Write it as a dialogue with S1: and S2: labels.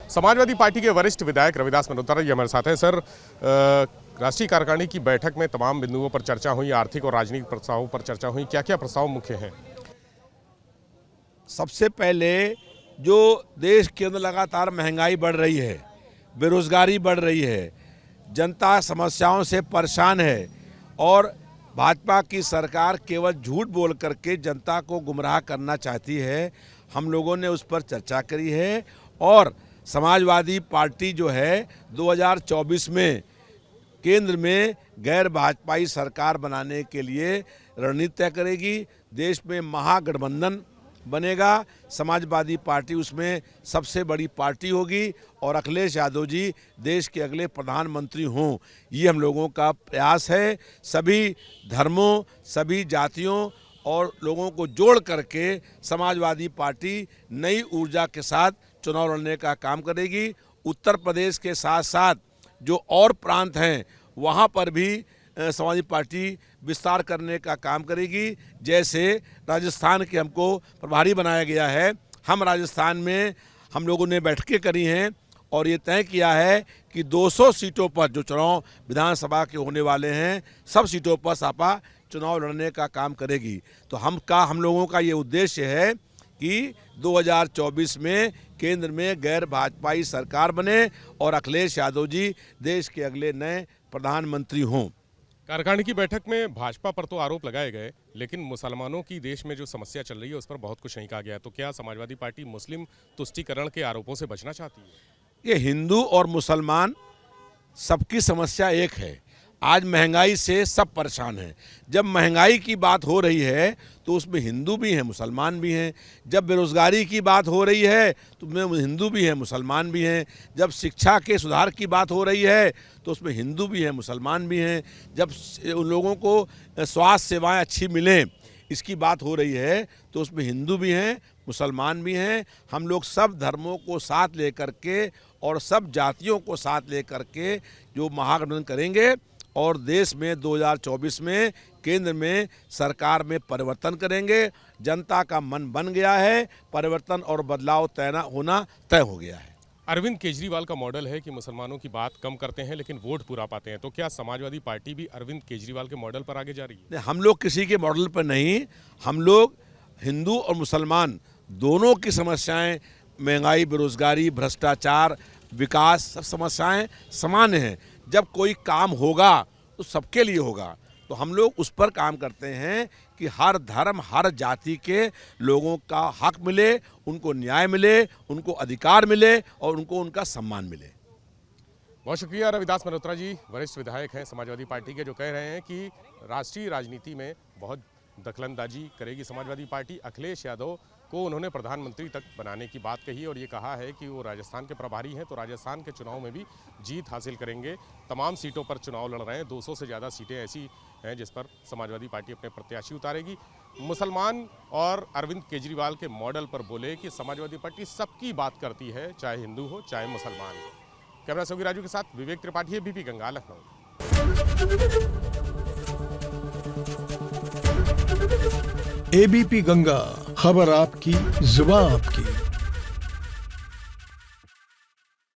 S1: Samajwadi party के वरिष्ठ विधायक रविदास मल्होत्रा जी हमारे साथ हैं। सर, राष्ट्रीय कार्यकारिणी की बैठक में तमाम बिंदुओं पर चर्चा हुई, आर्थिक और राजनीतिक प्रस्तावों पर चर्चा हुई। क्या क्या प्रस्ताव मुख्य हैं?
S2: सबसे पहले जो देश के अंदर लगातार महंगाई बढ़ रही है, बेरोजगारी बढ़ रही है, जनता समस्याओं से परेशान है और भाजपा की सरकार केवल झूठ बोल करके जनता को गुमराह करना चाहती है। हम लोगों ने उस पर चर्चा करी है और समाजवादी पार्टी जो है 2024 में केंद्र में गैर भाजपाई सरकार बनाने के लिए रणनीति तय करेगी। देश में महागठबंधन बनेगा, समाजवादी पार्टी उसमें सबसे बड़ी पार्टी होगी और अखिलेश यादव जी देश के अगले प्रधानमंत्री हों, ये हम लोगों का प्रयास है। सभी धर्मों, सभी जातियों और लोगों को जोड़ करके समाजवादी पार्टी नई ऊर्जा के साथ चुनाव लड़ने का काम करेगी। उत्तर प्रदेश के साथ साथ जो और प्रांत हैं वहाँ पर भी समाजवादी पार्टी विस्तार करने का काम करेगी। जैसे राजस्थान के हमको प्रभारी बनाया गया है, हम राजस्थान में हम लोगों ने बैठकें करी हैं और ये तय किया है कि 200 सीटों पर जो चुनाव विधानसभा के होने वाले हैं, सब सीटों पर सपा चुनाव लड़ने का काम करेगी। तो हम लोगों का ये उद्देश्य है कि 2024 में केंद्र में गैर भाजपाई सरकार बने और अखिलेश यादव जी देश के अगले नए प्रधानमंत्री हों।
S1: कार्यकारिणी की बैठक में भाजपा पर तो आरोप लगाए गए, लेकिन मुसलमानों की देश में जो समस्या चल रही है उस पर बहुत कुछ नहीं कहा गया। तो क्या समाजवादी पार्टी मुस्लिम तुष्टीकरण के आरोपों से बचना चाहती है?
S2: ये हिंदू और मुसलमान सबकी समस्या एक है। आज महंगाई से सब परेशान हैं। जब महंगाई की बात हो रही है तो उसमें हिंदू भी हैं, मुसलमान भी हैं। जब बेरोजगारी की बात हो रही है तो उसमें हिंदू भी हैं, मुसलमान भी हैं। जब शिक्षा के सुधार की बात हो रही है तो उसमें हिंदू भी हैं, मुसलमान भी हैं। जब उन लोगों को स्वास्थ्य सेवाएं अच्छी मिलें, इसकी बात हो रही है तो उसमें हिंदू भी हैं, मुसलमान भी हैं। हम लोग सब धर्मों को साथ लेकर के और सब जातियों को साथ लेकर के जो महागठबंधन करेंगे और देश में 2024 में केंद्र में सरकार में परिवर्तन करेंगे। जनता का मन बन गया है, परिवर्तन और बदलाव होना तय हो गया है।
S1: अरविंद केजरीवाल का मॉडल है कि मुसलमानों की बात कम करते हैं लेकिन वोट पूरा पाते हैं। तो क्या समाजवादी पार्टी भी अरविंद केजरीवाल के मॉडल पर आगे जा रही है?
S2: हम लोग किसी के मॉडल पर नहीं, हम लोग हिंदू और मुसलमान दोनों की समस्याएं, महंगाई, बेरोजगारी, भ्रष्टाचार, विकास, सब समस्याएं समान हैं। जब कोई काम होगा तो सबके लिए होगा। तो हम लोग उस पर काम करते हैं कि हर धर्म, हर जाति के लोगों का हक मिले, उनको न्याय मिले, उनको अधिकार मिले और उनको उनका सम्मान मिले।
S1: बहुत शुक्रिया रविदास मल्होत्रा जी, वरिष्ठ विधायक हैं समाजवादी पार्टी के, जो कह रहे हैं कि राष्ट्रीय राजनीति में बहुत दखलंदाजी करेगी समाजवादी पार्टी। अखिलेश यादव को उन्होंने प्रधानमंत्री तक बनाने की बात कही और ये कहा है कि वो राजस्थान के प्रभारी हैं तो राजस्थान के चुनाव में भी जीत हासिल करेंगे। तमाम सीटों पर चुनाव लड़ रहे हैं, 200 से ज़्यादा सीटें ऐसी हैं जिस पर समाजवादी पार्टी अपने प्रत्याशी उतारेगी। मुसलमान और अरविंद केजरीवाल के मॉडल पर बोले कि समाजवादी पार्टी सबकी बात करती है, चाहे हिंदू हो चाहे मुसलमान हो। कैमरा सहयोगी राजू के साथ विवेक त्रिपाठी, एबीपी गंगा, लखनऊ।
S3: एबीपी गंगा, खबर आपकी, जुबान आपकी।